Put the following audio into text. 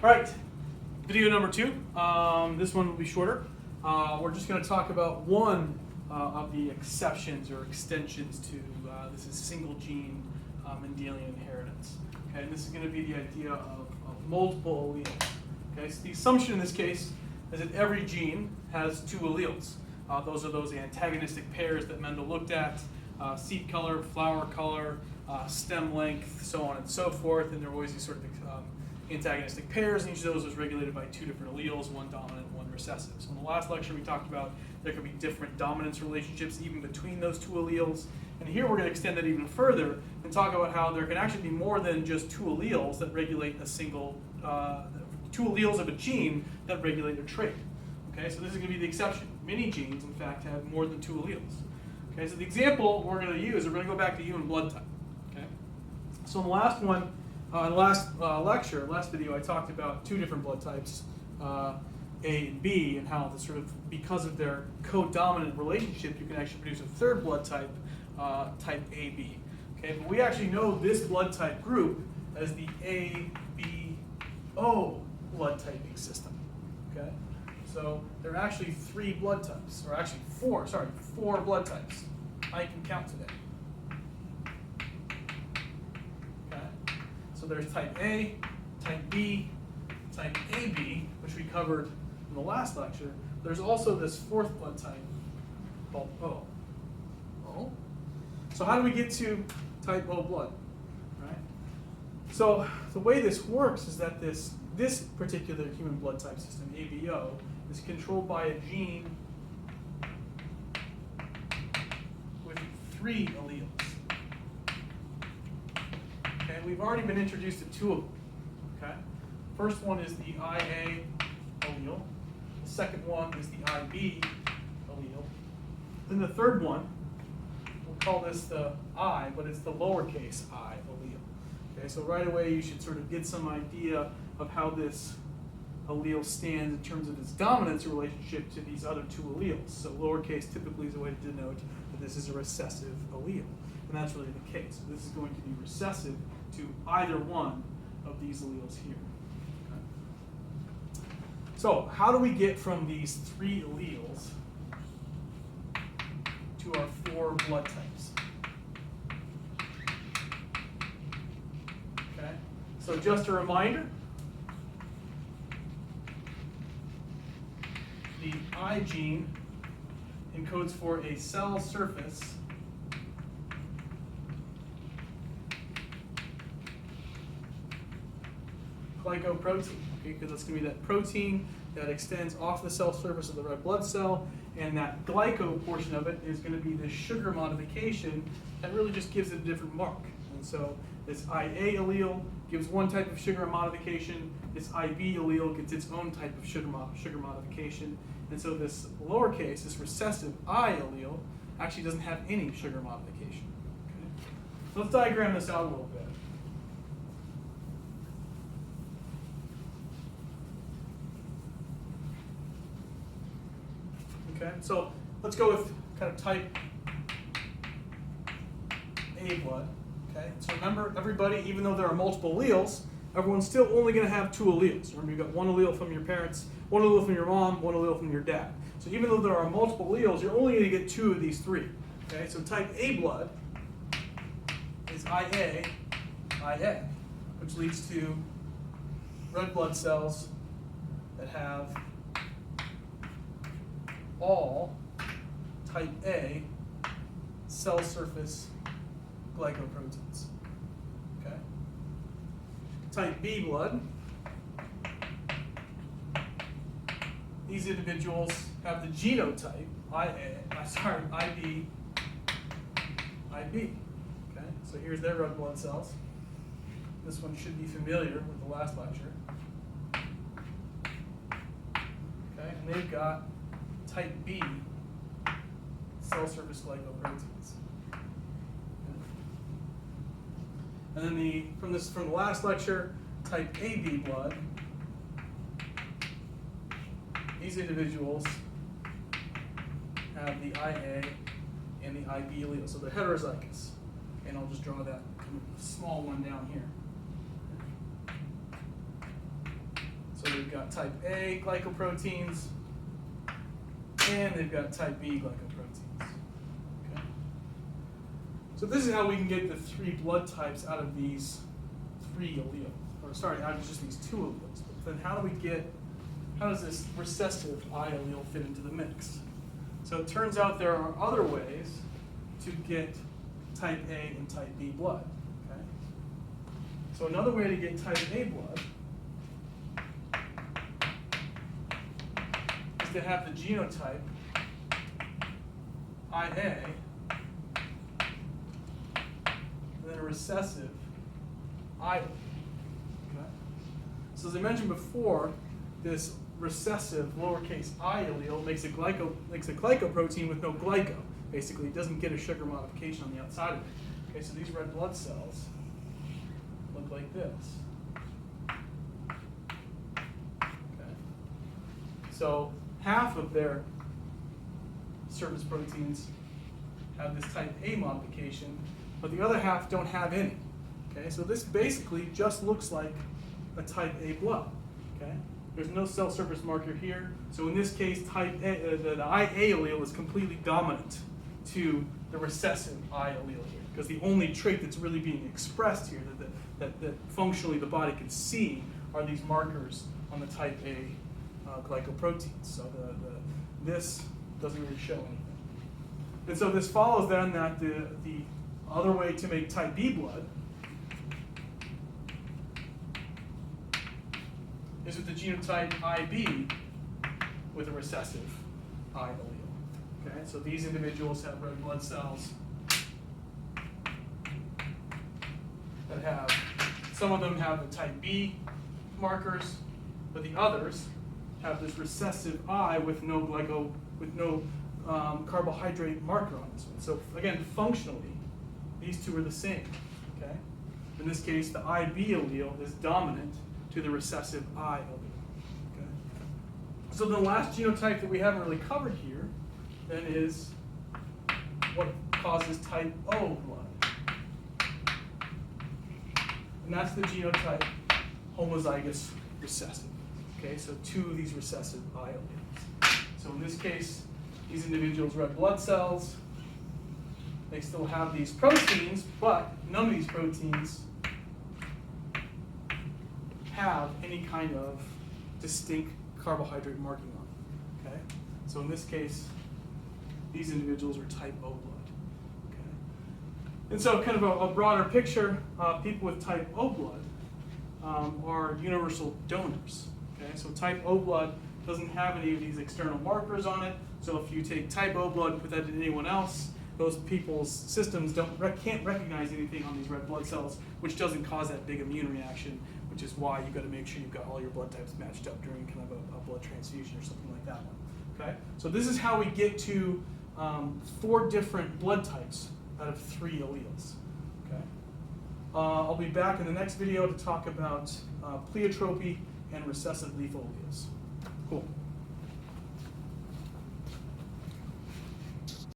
All right, video number 2. This one will be shorter. We're just going to talk about one of the exceptions or extensions to this is single gene Mendelian inheritance. Okay, and this is going to be the idea of multiple alleles. Okay, so the assumption in this case is that every gene has 2 alleles. Those are those antagonistic pairs that Mendel looked at: seed color, flower color, stem length, so on and so forth. And there are always these sort of antagonistic pairs, and each of those is regulated by 2 different alleles, one dominant, one recessive. So in the last lecture we talked about there could be different dominance relationships even between those 2 alleles. And here we're going to extend that even further and talk about how there can actually be more than just 2 alleles that regulate a single, 2 alleles of a gene that regulate a trait. Okay, so this is going to be the exception. Many genes, in fact, have more than 2 alleles. Okay, so the example we're going to use, we're going to go back to human blood type. Okay, so in the last one, in the last last video, I talked about 2 different blood types, A and B, and how the sort of, because of their co-dominant relationship, you can actually produce a third blood type, type AB. Okay, but we actually know this blood type group as the ABO blood typing system. Okay, so there are actually 3 blood types, or actually 4 blood types I can count today. So there's type A, type B, type AB, which we covered in the last lecture. There's also this 4th blood type called O. O. So how do we get to type O blood? Right? So the way this works is that this particular human blood type system, ABO, is controlled by a gene with 3 alleles. Okay, we've already been introduced to 2 of them. Okay, first one is the IA allele. The second one is the IB allele. Then the third one, we'll call this the I, but it's the lowercase I allele. Okay, so right away you should sort of get some idea of how this allele stands in terms of its dominance relationship to these other 2 alleles. So lowercase typically is a way to denote that this is a recessive allele. And that's really the case. So this is going to be recessive to either one of these alleles here. Okay. So how do we get from these 3 alleles to our 4 blood types? Okay. So just a reminder, the I gene encodes for a cell surface glycoprotein, okay, because it's going to be that protein that extends off the cell surface of the red blood cell, and that glyco portion of it is going to be the sugar modification that really just gives it a different mark. And so this IA allele gives one type of sugar modification, this IB allele gets its own type of sugar modification, and so this lowercase, this recessive I allele, actually doesn't have any sugar modification. Okay? So let's diagram this out a little bit. Okay, so let's go with kind of type A blood. Okay, so remember, everybody, even though there are multiple alleles, everyone's still only going to have 2 alleles. Remember, you've got 1 allele from your parents, 1 allele from your mom, 1 allele from your dad. So even though there are multiple alleles, you're only going to get 2 of these 3. Okay, so type A blood is IA, which leads to red blood cells that have all type A cell surface glycoproteins. Okay. Type B blood, these individuals have the genotype IB. Okay. So here's their red blood cells. This one should be familiar with the last lecture. Okay, and they've got type B cell surface glycoproteins. And then from the last lecture, type AB blood, these individuals have the IA and the IB allele, so they're heterozygous. And I'll just draw that small one down here. they've got type A glycoproteins, and they've got type B glycoproteins. Okay? So this is how we can get the 3 blood types out of these 3 alleles, or sorry, out of just these 2 alleles. But then how does this recessive I allele fit into the mix? So it turns out there are other ways to get type A and type B blood. Okay? So another way to get type A blood is to have the genotype IA and then a recessive I allele. Okay? So as I mentioned before, this recessive lowercase I allele makes a glycoprotein with no glyco. Basically, it doesn't get a sugar modification on the outside of it. Okay, so these red blood cells look like this. Okay. So half of their surface proteins have this type A modification, but the other half don't have any. Okay, so this basically just looks like a type A blood. Okay. There's no cell surface marker here. So in this case, type A, the IA allele is completely dominant to the recessive I allele here, because the only trait that's really being expressed here that functionally the body can see are these markers on the type A glycoproteins. So this doesn't really show anything. And so this follows then that the other way to make type B blood is with the genotype IB with a recessive I allele. Okay, so these individuals have red blood cells that have, some of them have the type B markers, but the others have this recessive I with no carbohydrate marker on this one. So again, functionally, these two are the same. Okay, in this case, the IB allele is dominant to the recessive I allele. Okay? So the last genotype that we haven't really covered here then is what causes type O blood. And that's the genotype homozygous recessive. Okay, so 2 of these recessive I alleles. So in this case, these individuals' red blood cells, they still have these proteins, but none of these proteins have any kind of distinct carbohydrate marking on them. Okay? So in this case, these individuals are type O blood. Okay? And so kind of a broader picture, people with type O blood are universal donors. Okay? So type O blood doesn't have any of these external markers on it. So if you take type O blood and put that in anyone else, those people's systems can't recognize anything on these red blood cells, which doesn't cause that big immune reaction, which is why you've got to make sure you've got all your blood types matched up during kind of a blood transfusion or something like that one. Okay? So this is how we get to 4 different blood types out of 3 alleles. Okay? I'll be back in the next video to talk about pleiotropy and recessive lethal alleles. Cool.